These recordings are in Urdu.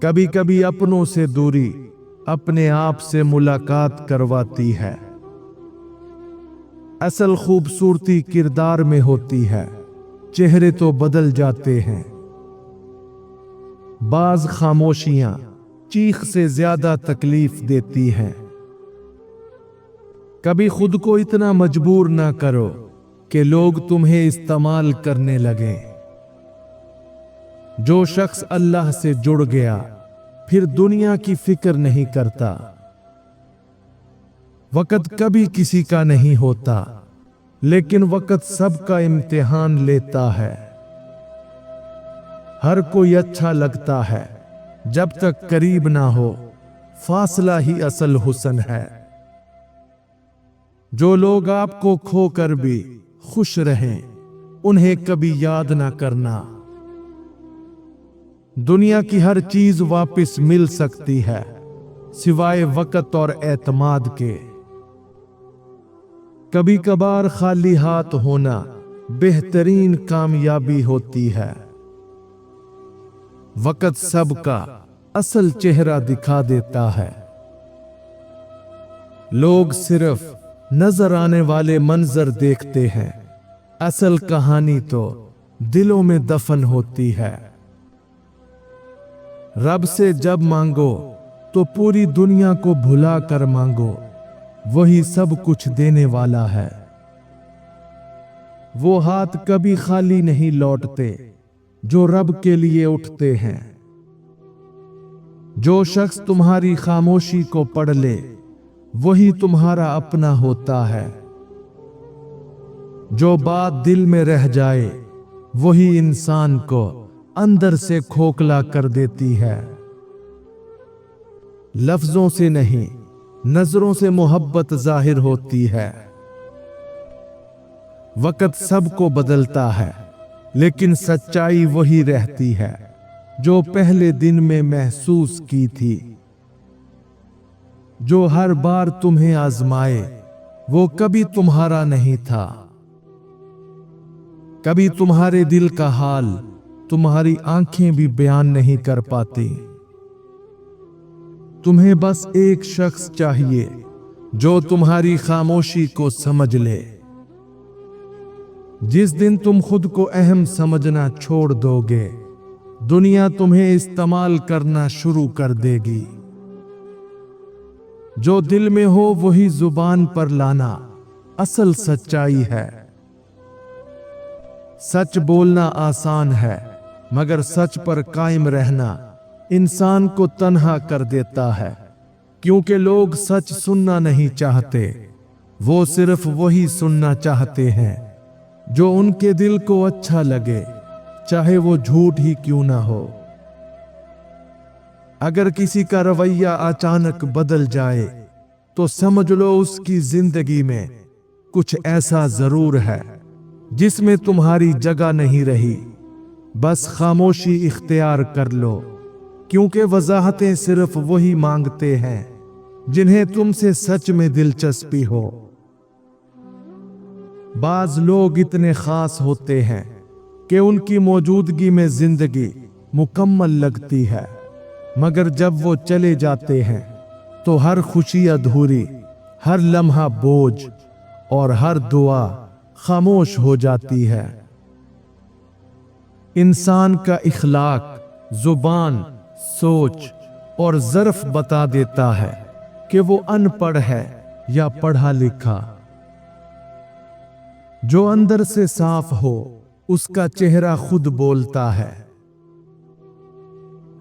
کبھی کبھی اپنوں سے دوری اپنے آپ سے ملاقات کرواتی ہے۔ اصل خوبصورتی کردار میں ہوتی ہے، چہرے تو بدل جاتے ہیں۔ بعض خاموشیاں چیخ سے زیادہ تکلیف دیتی ہیں۔ کبھی خود کو اتنا مجبور نہ کرو کہ لوگ تمہیں استعمال کرنے لگیں۔ جو شخص اللہ سے جڑ گیا پھر دنیا کی فکر نہیں کرتا۔ وقت کبھی کسی کا نہیں ہوتا، لیکن وقت سب کا امتحان لیتا ہے۔ ہر کوئی اچھا لگتا ہے جب تک قریب نہ ہو، فاصلہ ہی اصل حسن ہے۔ جو لوگ آپ کو کھو کر بھی خوش رہیں، انہیں کبھی یاد نہ کرنا۔ دنیا کی ہر چیز واپس مل سکتی ہے، سوائے وقت اور اعتماد کے۔ کبھی کبھار خالی ہاتھ ہونا بہترین کامیابی ہوتی ہے۔ وقت سب کا اصل چہرہ دکھا دیتا ہے۔ لوگ صرف نظر آنے والے منظر دیکھتے ہیں، اصل کہانی تو دلوں میں دفن ہوتی ہے۔ رب سے جب مانگو تو پوری دنیا کو بھلا کر مانگو، وہی سب کچھ دینے والا ہے۔ وہ ہاتھ کبھی خالی نہیں لوٹتے جو رب کے لیے اٹھتے ہیں۔ جو شخص تمہاری خاموشی کو پڑھ لے وہی تمہارا اپنا ہوتا ہے۔ جو بات دل میں رہ جائے وہی انسان کو اندر سے کھوکھلا کر دیتی ہے۔ لفظوں سے نہیں، نظروں سے محبت ظاہر ہوتی ہے۔ وقت سب کو بدلتا ہے، لیکن سچائی وہی رہتی ہے جو پہلے دن میں محسوس کی تھی۔ جو ہر بار تمہیں آزمائے وہ کبھی تمہارا نہیں تھا۔ کبھی تمہارے دل کا حال تمہاری آنکھیں بھی بیان نہیں کر پاتی۔ تمہیں بس ایک شخص چاہیے جو تمہاری خاموشی کو سمجھ لے۔ جس دن تم خود کو اہم سمجھنا چھوڑ دو گے، دنیا تمہیں استعمال کرنا شروع کر دے گی۔ جو دل میں ہو وہی زبان پر لانا اصل سچائی ہے۔ سچ بولنا آسان ہے، مگر سچ پر قائم رہنا انسان کو تنہا کر دیتا ہے، کیونکہ لوگ سچ سننا نہیں چاہتے، وہ صرف وہی سننا چاہتے ہیں جو ان کے دل کو اچھا لگے، چاہے وہ جھوٹ ہی کیوں نہ ہو۔ اگر کسی کا رویہ اچانک بدل جائے تو سمجھ لو اس کی زندگی میں کچھ ایسا ضرور ہے جس میں تمہاری جگہ نہیں رہی۔ بس خاموشی اختیار کر لو، کیونکہ وضاحتیں صرف وہی مانگتے ہیں جنہیں تم سے سچ میں دلچسپی ہو۔ بعض لوگ اتنے خاص ہوتے ہیں کہ ان کی موجودگی میں زندگی مکمل لگتی ہے، مگر جب وہ چلے جاتے ہیں تو ہر خوشی ادھوری، ہر لمحہ بوجھ اور ہر دعا خاموش ہو جاتی ہے۔ انسان کا اخلاق، زبان، سوچ اور ظرف بتا دیتا ہے کہ وہ ان پڑھ ہے یا پڑھا لکھا۔ جو اندر سے صاف ہو اس کا چہرہ خود بولتا ہے۔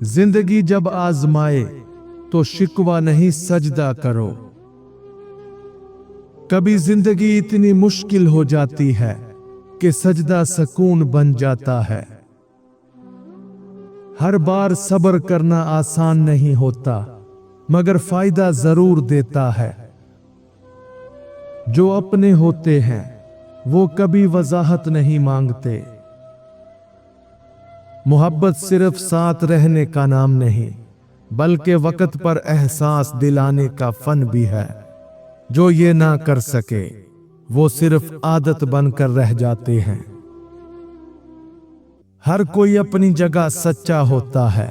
زندگی جب آزمائے تو شکوہ نہیں سجدہ کرو۔ کبھی زندگی اتنی مشکل ہو جاتی ہے کہ سجدہ سکون بن جاتا ہے۔ ہر بار صبر کرنا آسان نہیں ہوتا، مگر فائدہ ضرور دیتا ہے۔ جو اپنے ہوتے ہیں وہ کبھی وضاحت نہیں مانگتے۔ محبت صرف ساتھ رہنے کا نام نہیں، بلکہ وقت پر احساس دلانے کا فن بھی ہے۔ جو یہ نہ کر سکے وہ صرف عادت بن کر رہ جاتے ہیں۔ ہر کوئی اپنی جگہ سچا ہوتا ہے،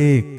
1,